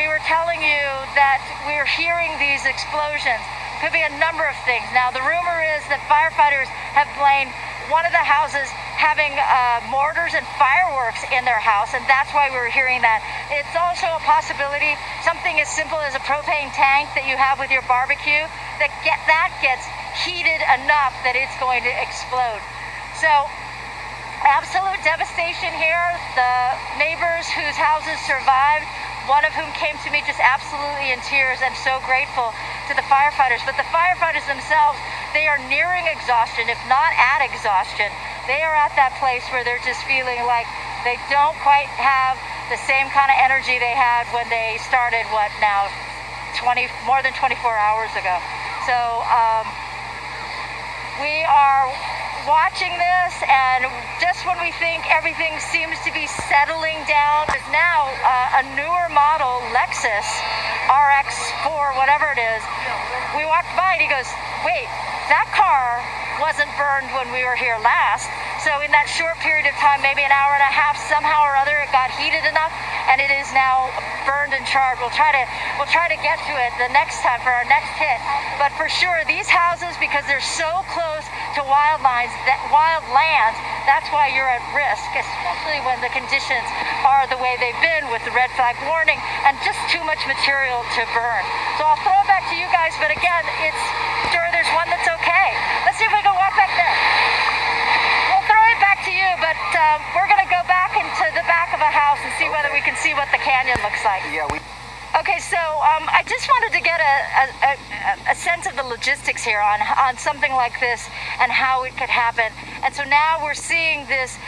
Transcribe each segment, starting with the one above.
we were telling you that we're hearing these explosions. Could be a number of things. Now, the rumor is that firefighters have blamed one of the houses having mortars and fireworks in their house, and that's why we were hearing that. It's also a possibility, something as simple as a propane tank that you have with your barbecue, that gets heated enough that it's going to explode. So, absolute devastation here. The neighbors whose houses survived, one of whom came to me just absolutely in tears and so grateful to the firefighters. But the firefighters themselves, they are nearing exhaustion, if not at exhaustion. They are at that place where they're just feeling like they don't quite have the same kind of energy they had when they started, more than 24 hours ago. So we are watching this, and just when we think everything seems to be settling down, there's now a newer model, Lexus RX4, whatever it is. We walked by and he goes, wait, that car wasn't burned when we were here last. So in that short period of time, maybe an hour and a half, somehow or other, it got heated enough, and it is now burned and charred. We'll try to get to it the next time for our next hit. But for sure, these houses, because they're so close to wild lands, that's why you're at risk, especially when the conditions are the way they've been with the red flag warning and just too much material to burn. So I'll throw it back to you guys, but again, there's one that's okay. Let's see if we can walk back there. We'll throw it back to you, but we're going to go back into the back of a house and see whether we can see what the canyon looks like. Yeah, Okay, so I just wanted to get a sense of the logistics here on something like this and how it could happen. And so now we're seeing this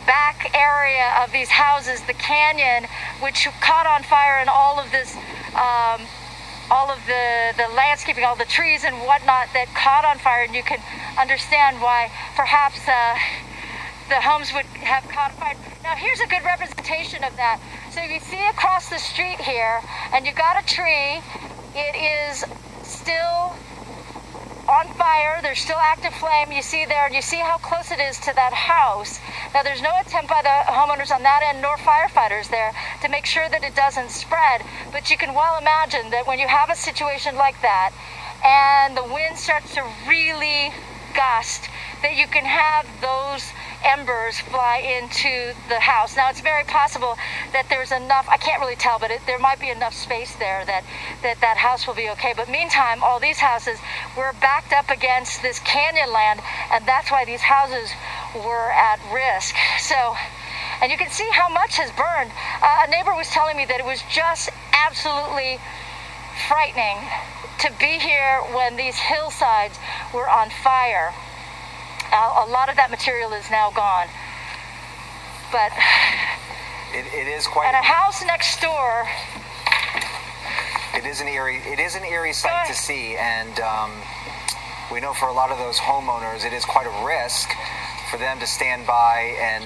back area of these houses, the canyon, which caught on fire, and all of this, all of the landscaping, all the trees and whatnot that caught on fire, and you can understand why perhaps the homes would have caught fire. Now here's a good representation of that. So you see across the street here, and you've got a tree. It is still on fire. There's still active flame. You see there, and you see how close it is to that house. Now there's no attempt by the homeowners on that end, nor firefighters there, to make sure that it doesn't spread. But you can well imagine that when you have a situation like that, and the wind starts to really gust, that you can have those embers fly into the house. Now it's very possible that there's enough, I can't really tell, but there might be enough space there that house will be okay. But meantime, all these houses were backed up against this canyon land, and that's why these houses were at risk. So, and you can see how much has burned. A neighbor was telling me that it was just absolutely frightening to be here when these hillsides were on fire. A lot of that material is now gone, but it is quite. And a house next door. It is an eerie sight to see, and we know for a lot of those homeowners, it is quite a risk for them to stand by and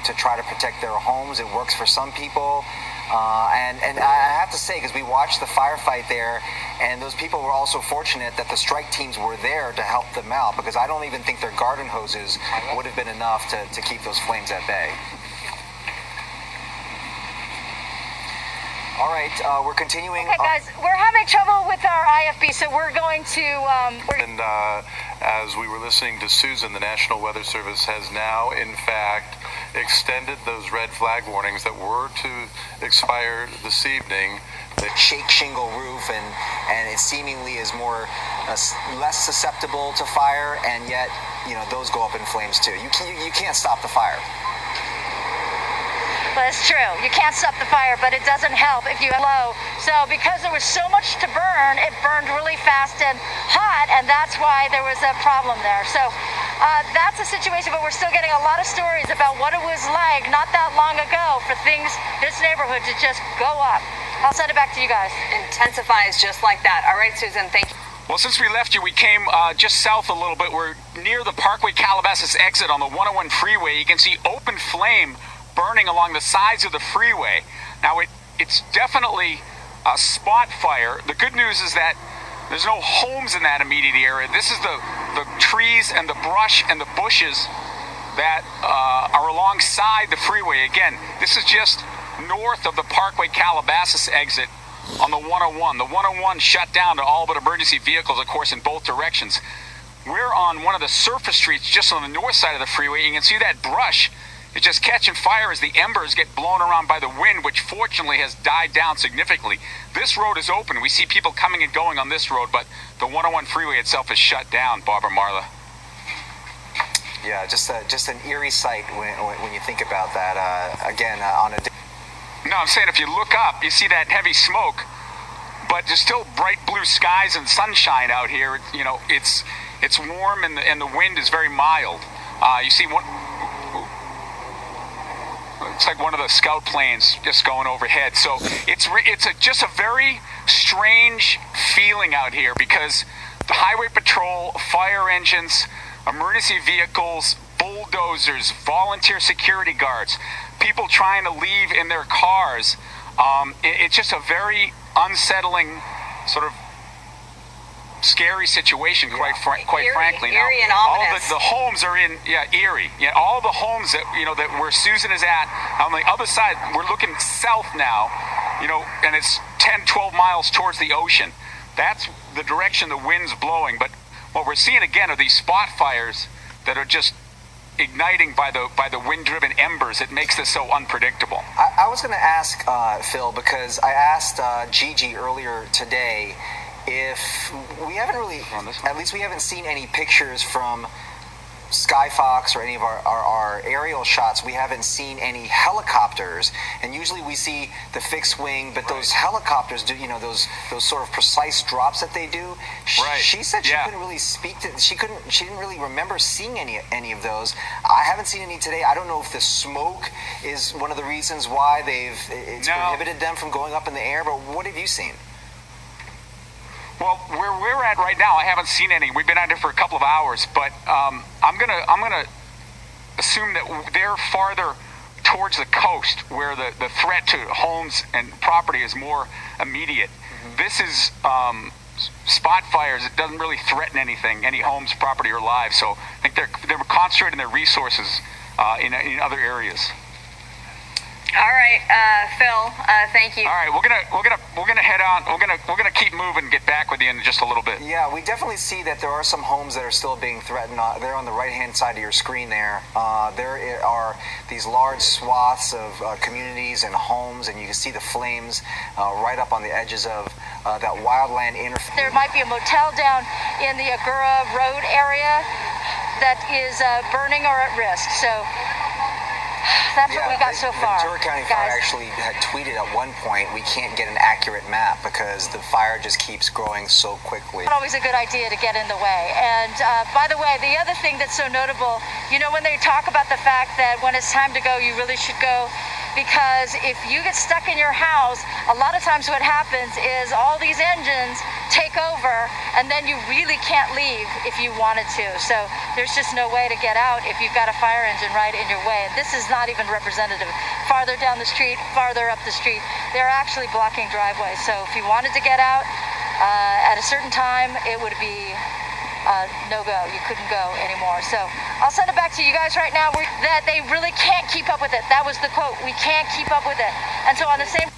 to try to protect their homes. It works for some people. And I have to say, because we watched the firefight there, and those people were also fortunate that the strike teams were there to help them out, because I don't even think their garden hoses would have been enough to keep those flames at bay. All right, we're continuing. Okay, guys, we're having trouble with our IFB, so we're going to... And as we were listening to Susan, the National Weather Service has now, in fact, extended those red flag warnings that were to expire this evening. The shake shingle roof, and it seemingly is less susceptible to fire, and yet, those go up in flames too. You can't stop the fire. Well, it's true. You can't stop the fire, but it doesn't help if you low. So because there was so much to burn, it burned really fast and hot, and that's why there was a problem there. So that's a situation, but we're still getting a lot of stories about what it was like not that long ago for this neighborhood to just go up. I'll send it back to you guys. Intensifies just like that. All right, Susan, thank you. Well, since we left you, we came just south a little bit. We're near the Parkway Calabasas exit on the 101 freeway. You can see open flame burning along the sides of the freeway. Now, it's definitely a spot fire. The good news is that there's no homes in that immediate area. This is the trees and the brush and the bushes that are alongside the freeway. Again, this is just north of the Parkway Calabasas exit on the 101. The 101 shut down to all but emergency vehicles, of course, in both directions. We're on one of the surface streets just on the north side of the freeway. You can see that brush. It's just catching fire as the embers get blown around by the wind, which fortunately has died down significantly. This road is open. We see people coming and going on this road, but the 101 freeway itself is shut down, Barbara Marla. Yeah, just an eerie sight when you think about that. Again, on a... No, I'm saying if you look up, you see that heavy smoke, but there's still bright blue skies and sunshine out here. You know, it's warm and the wind is very mild. You see one... It's like one of the scout planes just going overhead. So it's just a very strange feeling out here because the highway patrol, fire engines, emergency vehicles, bulldozers, volunteer security guards, people trying to leave in their cars. It's just a very unsettling, sort of scary situation, quite frankly. Now, eerie and all ominous. of the homes are in eerie. Yeah, all the homes that that where Susan is at on the other side. We're looking south now, and it's 10, 12 miles towards the ocean. That's the direction the wind's blowing. But what we're seeing again are these spot fires that are just igniting by the wind-driven embers. It makes this so unpredictable. I was going to ask Phil, because I asked Gigi earlier today if we haven't really, at least we haven't seen any pictures from Skyfox or any of our aerial shots. We haven't seen any helicopters, and usually we see the fixed wing, but those helicopters do, those sort of precise drops that they do. She said she couldn't really speak to, she didn't really remember seeing any of those. I haven't seen any today. I don't know if the smoke is one of the reasons why it's prohibited them from going up in the air, but what have you seen? Well, where we're at right now, I haven't seen any. We've been out here for a couple of hours, but I'm gonna assume that they're farther towards the coast, where the threat to homes and property is more immediate. Mm-hmm. This is spot fires. It doesn't really threaten anything, any homes, property, or lives. So I think they're concentrating their resources in other areas. All right, Phil. Thank you. All right, we're gonna head on. We're gonna keep moving and get back with you in just a little bit. Yeah, we definitely see that there are some homes that are still being threatened. They're on the right-hand side of your screen there. There are these large swaths of communities and homes, and you can see the flames right up on the edges of that wildland interface. There might be a motel down in the Agoura Road area that is burning or at risk. So that's what we got so far. Ventura County Fire actually had tweeted at one point, we can't get an accurate map because the fire just keeps growing so quickly. It's not always a good idea to get in the way. And by the way, the other thing that's so notable, when they talk about the fact that when it's time to go, you really should go, because if you get stuck in your house, a lot of times what happens is all these engines take over, and then you really can't leave if you wanted to. So there's just no way to get out if you've got a fire engine right in your way. And this is not even representative. Farther down the street, farther up the street, they're actually blocking driveways. So if you wanted to get out at a certain time, it would be no go. You couldn't go anymore. So I'll send it back to you guys right now. That they really can't keep up with it. That was the quote. We can't keep up with it. And so on the same...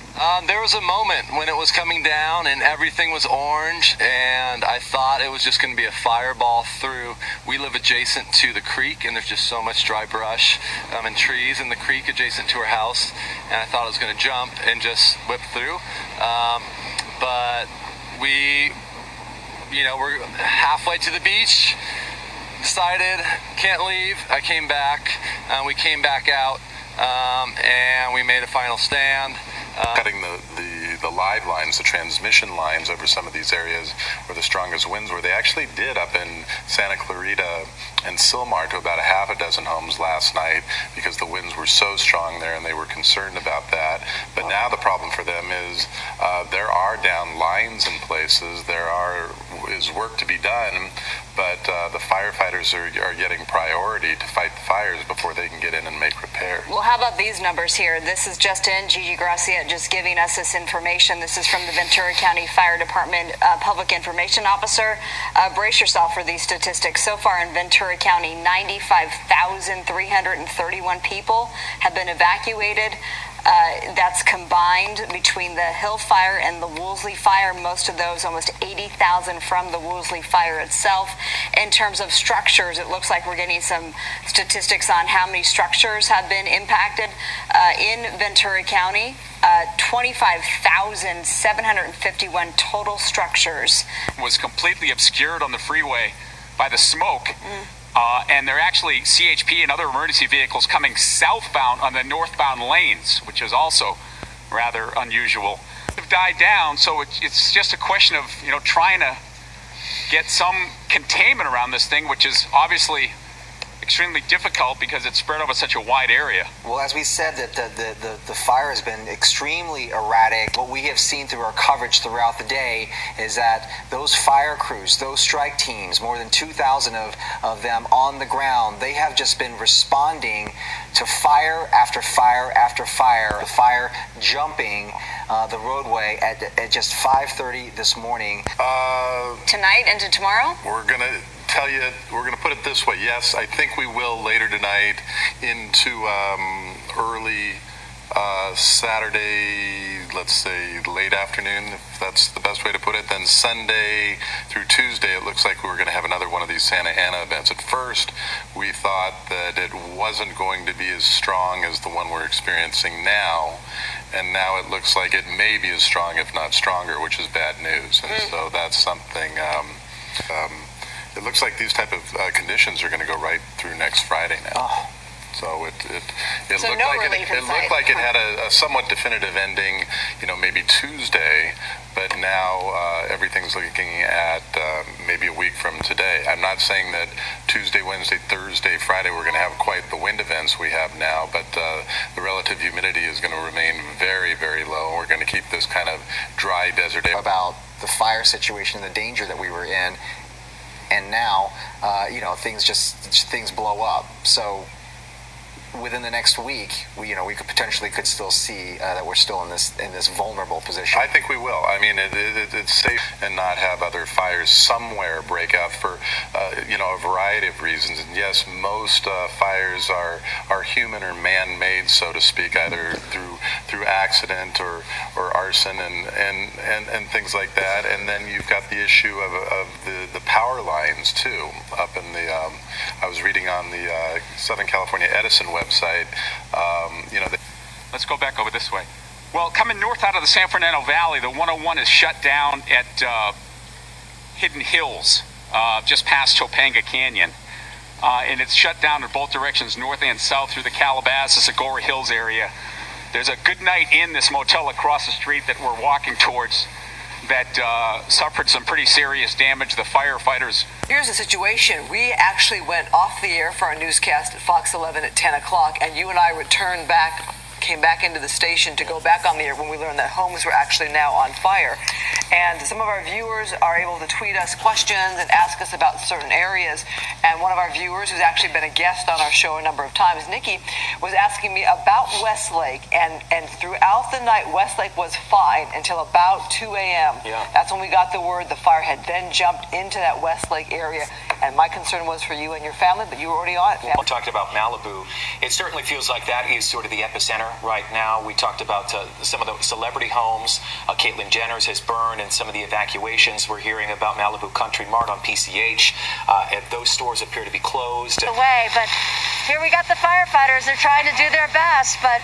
There was a moment when it was coming down and everything was orange, and I thought it was just going to be a fireball through. We live adjacent to the creek, and there's just so much dry brush and trees in the creek adjacent to our house, and I thought it was going to jump and just whip through. But we're halfway to the beach, decided, can't leave. I came back, we came back out, and we made a final stand. Cutting the live lines, the transmission lines over some of these areas where the strongest winds were. They actually did up in Santa Clarita and Sylmar to about a half a dozen homes last night because the winds were so strong there and they were concerned about that. But now the problem for them is there are down lines in places. There is work to be done, but the firefighters are getting priority to fight the fires before they can get in and make repairs. Well, how about these numbers here? This is Justin Gigi Gracia just giving us this information. This is from the Ventura County Fire Department Public Information Officer. Brace yourself for these statistics. So far in Ventura County, 95,331 people have been evacuated. That's combined between the Hill Fire and the Woolsey Fire. Most of those, almost 80,000 from the Woolsey Fire itself. In terms of structures, it looks like we're getting some statistics on how many structures have been impacted in Ventura County. 25,751 total structures. Was completely obscured on the freeway by the smoke. And they're actually CHP and other emergency vehicles coming southbound on the northbound lanes, which is also rather unusual. They've died down, so it's just a question of, trying to get some containment around this thing, which is obviously extremely difficult because it's spread over such a wide area. Well, as we said, that the fire has been extremely erratic. What we have seen through our coverage throughout the day is that those fire crews, those strike teams, more than 2,000 of them on the ground, they have just been responding to fire after fire after fire. The fire jumping the roadway at just 5:30 this morning. Tonight into tomorrow? We're going to tell you, we're going to put it this way. Yes, I think we will later tonight into early Saturday, let's say late afternoon, if that's the best way to put it. Then Sunday through Tuesday, it looks like we're going to have another one of these Santa Ana events. At first, we thought that it wasn't going to be as strong as the one we're experiencing now. And now it looks like it may be as strong, if not stronger, which is bad news. And so that's something... it looks like these type of conditions are going to go right through next Friday now. Oh. So it So looked no like relief in it looked sight. like it had a somewhat definitive ending, maybe Tuesday, but now everything's looking at maybe a week from today. I'm not saying that Tuesday, Wednesday, Thursday, Friday we're going to have quite the wind events we have now, but the relative humidity is going to remain very, very low. We're going to keep this kind of dry desert air. About the fire situation, the danger that we were in, and now, things blow up. So within the next week, we could potentially still see that we're still in this vulnerable position. I think we will. I mean, it's safe and not have other fires somewhere break out for a variety of reasons. And yes, most fires are human or man-made, so to speak, either through accident or arson and things like that. And then you've got the issue of the power lines too. Up in the I was reading on the Southern California Edison website. Let's go back over this way. Well, coming north out of the San Fernando Valley, the 101 is shut down at Hidden Hills, just past Topanga Canyon. And it's shut down in both directions, north and south, through the Calabasas, Agora Hills area. There's a Good Night Inn, this motel across the street that we're walking towards, that suffered some pretty serious damage. The firefighters... Here's the situation. We actually went off the air for our newscast at Fox 11 at 10 o'clock, and you and I came back into the station to go back on the air when we learned that homes were actually now on fire. And some of our viewers are able to tweet us questions and ask us about certain areas. And one of our viewers, who's actually been a guest on our show a number of times, Nikki, was asking me about Westlake. And throughout the night, Westlake was fine until about 2 a.m. Yeah. That's when we got the word the fire had then jumped into that Westlake area. And my concern was for you and your family, but you were already on it. We talked about Malibu. It certainly feels like that is sort of the epicenter right now. We talked about some of the celebrity homes. Caitlyn Jenner's has burned, and some of the evacuations we're hearing about Malibu Country Mart on PCH. And those stores appear to be closed. Away, but here we got the firefighters. They're trying to do their best, but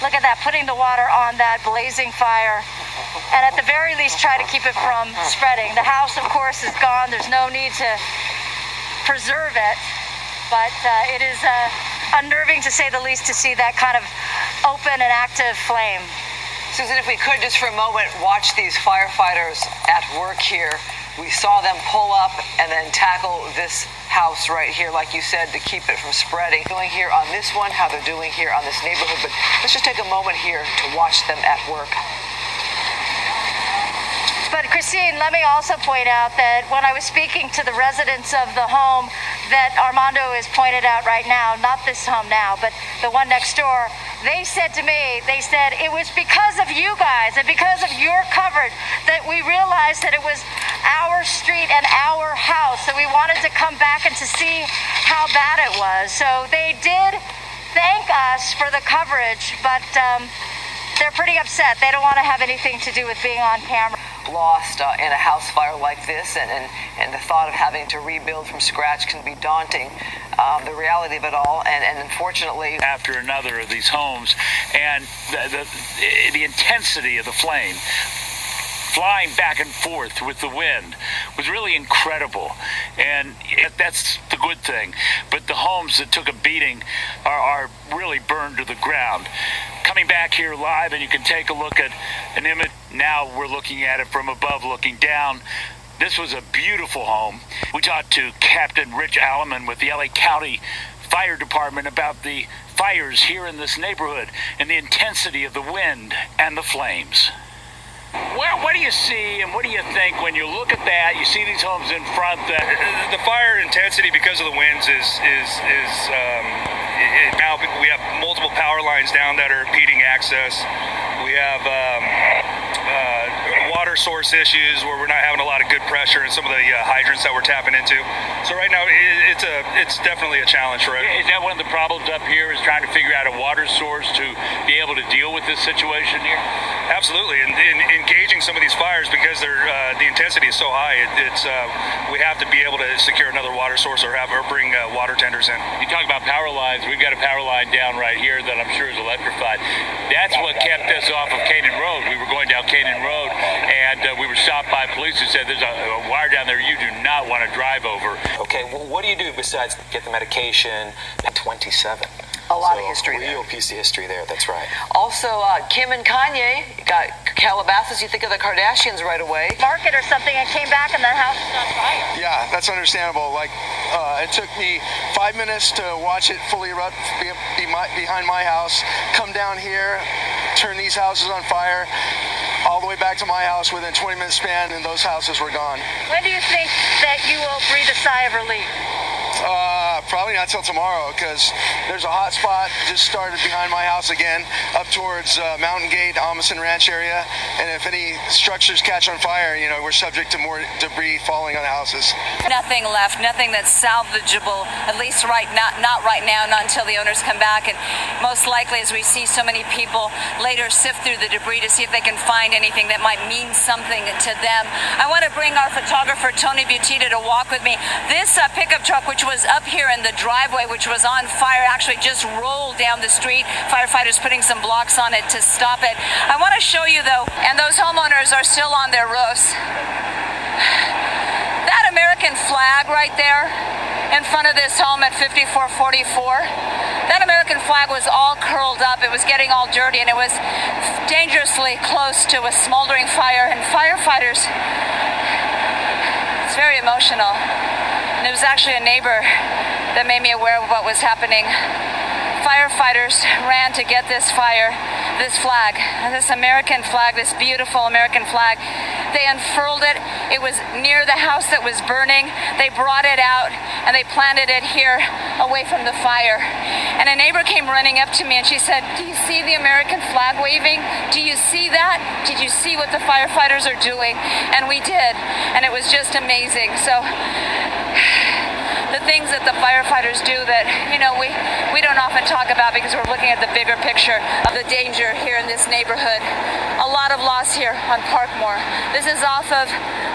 look at that, putting the water on that blazing fire. And at the very least, try to keep it from spreading. The house, of course, is gone. There's no need to preserve it. But it is unnerving, to say the least, to see that kind of open and active flame. Susan, if we could just for a moment watch these firefighters at work here. We saw them pull up and then tackle this house right here, like you said, to keep it from spreading. Doing here on this one, how they're doing here on this neighborhood. But let's just take a moment here to watch them at work. But Christine, let me also point out that when I was speaking to the residents of the home that Armando has pointed out right now, not this home now, but the one next door, they said to me, it was because of you guys and because of your coverage that we realized that it was our street and our house. So we wanted to come back and to see how bad it was. So they did thank us for the coverage, but they're pretty upset. They don't want to have anything to do with being on camera. Lost in a house fire like this, and the thought of having to rebuild from scratch can be daunting. The reality of it all, and unfortunately, after another of these homes, and the intensity of the flame flying back and forth with the wind was really incredible, and that's the good thing. But the homes that took a beating are really burned to the ground. Coming back here live, and you can take a look at an image. Now we're looking at it from above, looking down. This was a beautiful home. We talked to Captain Rich Alleman with the LA County Fire Department about the fires here in this neighborhood and the intensity of the wind and the flames. What do you see and what do you think when you look at that? You see these homes in front. The fire intensity because of the winds is now we have multiple power lines down that are impeding access. We have water source issues where we're not having a lot of good pressure in some of the hydrants that we're tapping into. So right now it's definitely a challenge for us. Is that one of the problems up here, is trying to figure out a water source to be able to deal with this situation here? Absolutely, and engaging some of these fires because the intensity is so high. We have to be able to secure another water source or bring water tenders in. You talk about power lines. We've got a power line down right here that I'm sure is electrified. That's what kept us off of Canaan Road. We were going down Canaan Road, and we were stopped by police who said there's a wire down there you do not want to drive over. Okay, well, what do you do besides get the medication? 27. a lot of history there. Real piece of history there, that's right. Also, Kim and Kanye got Calabasas. You think of the Kardashians right away. Market or something and came back and the house is on fire. Yeah, that's understandable. Like, it took me 5 minutes to watch it fully erupt behind my house, come down here, turn these houses on fire, all the way back to my house within 20-minute span, and those houses were gone. When do you think that you will breathe a sigh of relief? Probably not till tomorrow, because there's a hot spot just started behind my house again, up towards Mountain Gate, Amundsen Ranch area, and if any structures catch on fire, you know, we're subject to more debris falling on the houses. Nothing left, nothing that's salvageable, at least not right now, not until the owners come back, and most likely as we see so many people later sift through the debris to see if they can find anything that might mean something to them. I want to bring our photographer Tony Butita to walk with me. This pickup truck, which was up here in the driveway, which was on fire, actually just rolled down the street. Firefighters putting some blocks on it to stop it. I want to show you though, and those homeowners are still on their roofs. That American flag right there in front of this home at 5444, that American flag was all curled up. It was getting all dirty, and it was dangerously close to a smoldering fire, and firefighters, it's very emotional. And it was actually a neighbor that made me aware of what was happening. Firefighters ran to get this flag, this American flag, this beautiful American flag. They unfurled it. It was near the house that was burning. They brought it out and they planted it here away from the fire. And a neighbor came running up to me and she said, "Do you see the American flag waving? Do you see that? Did you see what the firefighters are doing?" And we did. And it was just amazing. So the things that the firefighters do that, you know, we don't often talk about because we're looking at the bigger picture of the danger here in this neighborhood. A lot of loss here on Parkmore. This is off of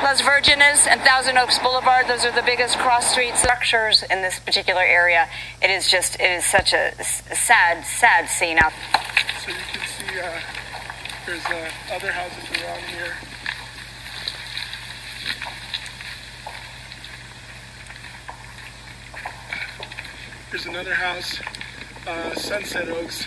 Las Virgenes and Thousand Oaks Boulevard. Those are the biggest cross streets. Structures in this particular area, it is such a sad scene out. So you can see there's other houses around here. Here's another house, Sunset Oaks.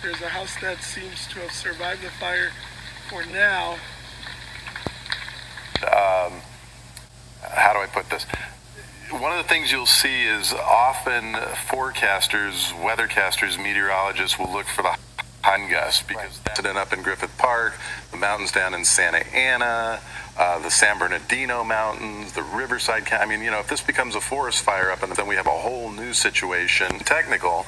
There's a house that seems to have survived the fire for now. How do I put this? One of the things you'll see is often forecasters, weathercasters, meteorologists will look for the high gust because that's up in Griffith Park, the mountains down in Santa Ana, the San Bernardino Mountains, the Riverside. I mean, if this becomes a forest fire up, and then we have a whole new situation. Technical,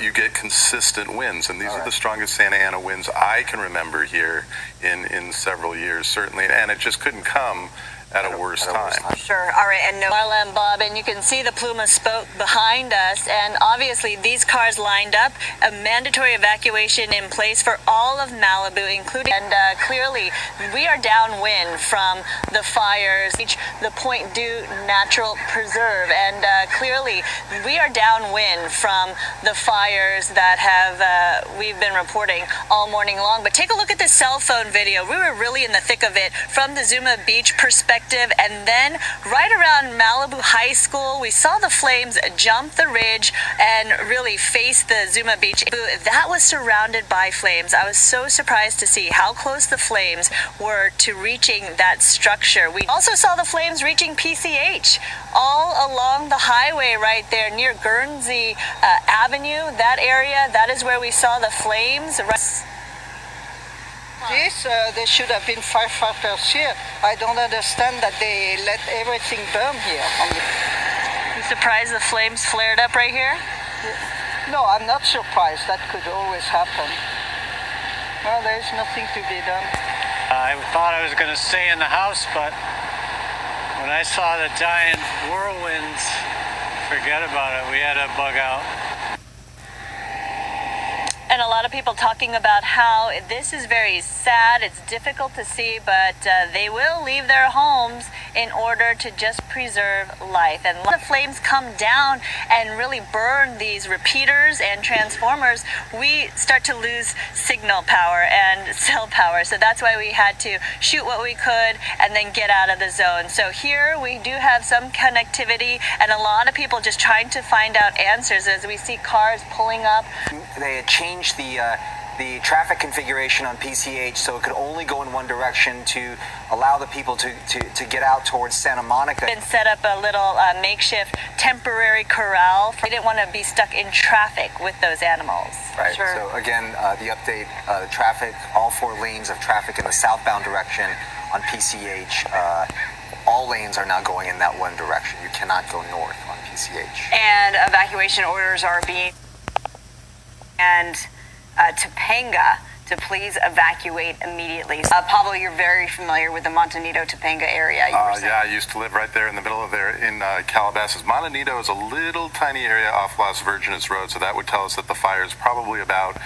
you get consistent winds, and these are the strongest Santa Ana winds I can remember here in several years, certainly. And it just couldn't come at a worse time. Sure. All right. And Marla and Bob, and you can see the Pluma spoke behind us. And obviously, these cars lined up, a mandatory evacuation in place for all of Malibu, including. And clearly, we are downwind from the fires, the Point Du Natural Preserve. And clearly, we are downwind from the fires that have we've been reporting all morning long. But take a look at this cell phone video. We were really in the thick of it from the Zuma Beach perspective. And then right around Malibu High School, we saw the flames jump the ridge and really face the Zuma Beach. That was surrounded by flames. I was so surprised to see how close the flames were to reaching that structure. We also saw the flames reaching PCH all along the highway right there near Guernsey Avenue. That area, that is where we saw the flames. Yes, there should have been firefighters here. I don't understand that they let everything burn here. You surprised the flames flared up right here? No, I'm not surprised. That could always happen. Well, there's nothing to be done. I thought I was going to stay in the house, but when I saw the giant whirlwinds, forget about it. We had to bug out. And a lot of people talking about how this is very sad, it's difficult to see, but they will leave their homes in order to just preserve life. And when the flames come down and really burn these repeaters and transformers, we start to lose signal power and cell power. So that's why we had to shoot what we could and then get out of the zone. So here we do have some connectivity and a lot of people just trying to find out answers as we see cars pulling up. They had changed the traffic configuration on PCH so it could only go in one direction to allow the people to get out towards Santa Monica. Been set up a little makeshift temporary corral. They didn't want to be stuck in traffic with those animals. Right. Sure. So again, the update: the traffic, all 4 lanes of traffic in the southbound direction on PCH. All lanes are now going in that one direction. You cannot go north on PCH. And evacuation orders are being. And Topanga to please evacuate immediately. Pablo, you're very familiar with the Montanito-Topanga area. Yeah, I used to live right there in the middle of there in Calabasas. Montanito is a little tiny area off Las Virgenes Road, so that would tell us that the fire is probably about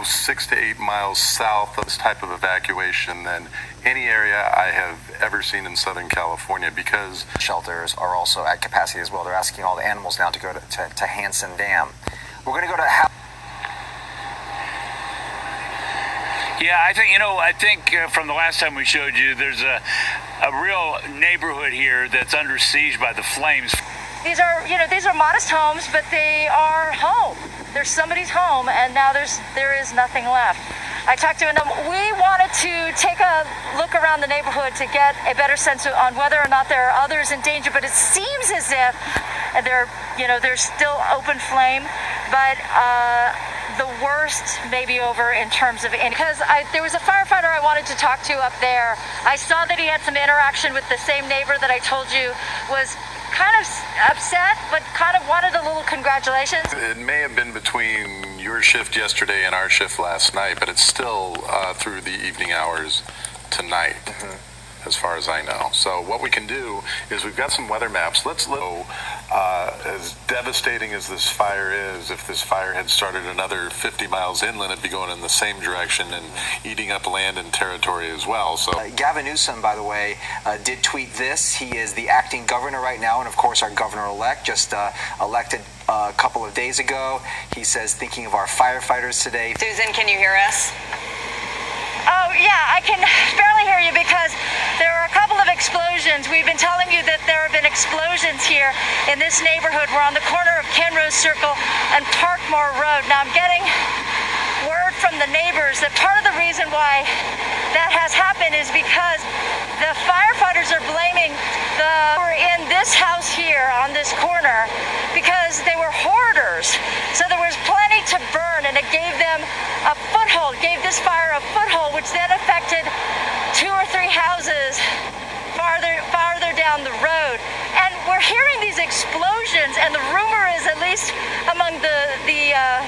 6 to 8 miles south of this type of evacuation than any area I have ever seen in Southern California, because shelters are also at capacity as well. They're asking all the animals now to go to Hansen Dam. We're going to go to Yeah, I think from the last time we showed you, there's a real neighborhood here that's under siege by the flames. These are modest homes, but they are home. There's somebody's home, and now there is nothing left. I talked to them. We wanted to take a look around the neighborhood to get a better sense on whether or not there are others in danger, but it seems as if there's still open flame, but the worst may be over in terms of, because there was a firefighter I wanted to talk to up there. I saw that he had some interaction with the same neighbor that I told you was kind of upset, but kind of wanted a little congratulations. It may have been between your shift yesterday and our shift last night, but it's still through the evening hours tonight. As far as I know. So what we can do is we've got some weather maps. Let's look. As devastating as this fire is, if this fire had started another 50 miles inland, it'd be going in the same direction and eating up land and territory as well. So Gavin Newsom, by the way, did tweet this. He is the acting governor right now, and of course our governor-elect just elected a couple of days ago. He says, thinking of our firefighters today. Susan, can you hear us? Oh, yeah, I can barely hear you because there are a couple of explosions. We've been telling you that there have been explosions here in this neighborhood. We're on the corner of Kenrose Circle and Parkmore Road. Now, I'm getting word from the neighbors that part of the reason why that has happened is because the firefighters are blaming we're in this house here on this corner because they were hoarders. So there was plenty to burn, and it gave them a foothold foothold, gave this fire a foothold, which then affected 2 or 3 houses farther down the road. And we're hearing these explosions, and the rumor is, at least among the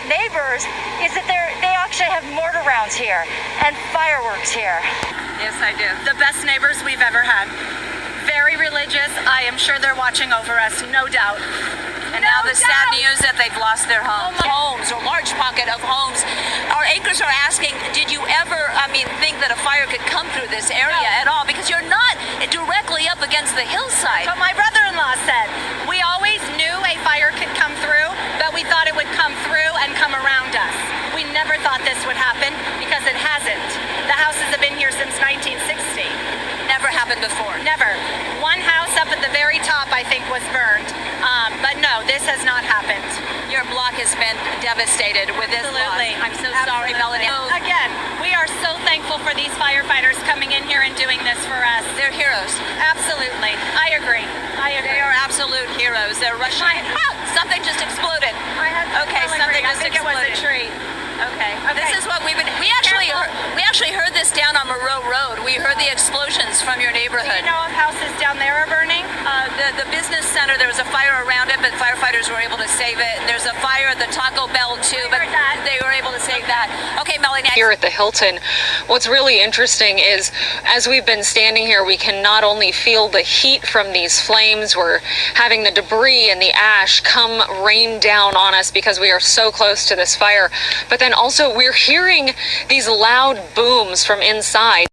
neighbors, is that they actually have mortar rounds here and fireworks here. Yes, I do. The best neighbors we've ever had. Very religious. I am sure they're watching over us, no doubt. And now the sad news that they've lost their homes. Homes, or large pocket of homes. Our acres are asking, did you ever, think that a fire could come through this area at all? Because you're not directly up against the hillside. But my brother-in-law said, we always knew a fire could come through, but we thought it would come through and come around us. We never thought this would happen, because it hasn't. The houses have been here since 1960. Never happened before. Never. One house up at the very top, I think, was burned. But no, this has not happened. Your block has been devastated with this Absolutely. loss. I'm so sorry, Melanie. Again, we are so thankful for these firefighters coming in here and doing this for us. They're heroes. Absolutely. I agree. They are absolute heroes. They're rushing. Something just exploded. Okay, something just exploded. It was a tree. Okay. This is what we actually heard this down on Moreau Road. We heard the explosions from your neighborhood. Do you know if houses down there are burning? The business center, there was a fire around it, but firefighters were able to save it. There's a fire at the Taco Bell too, but they were able to save that. Okay, Melanie. Here at the Hilton, what's really interesting is, as we've been standing here, we can not only feel the heat from these flames, we're having the debris and the ash come rain down on us because we are so close to this fire, but then also we're hearing these loud booms from inside.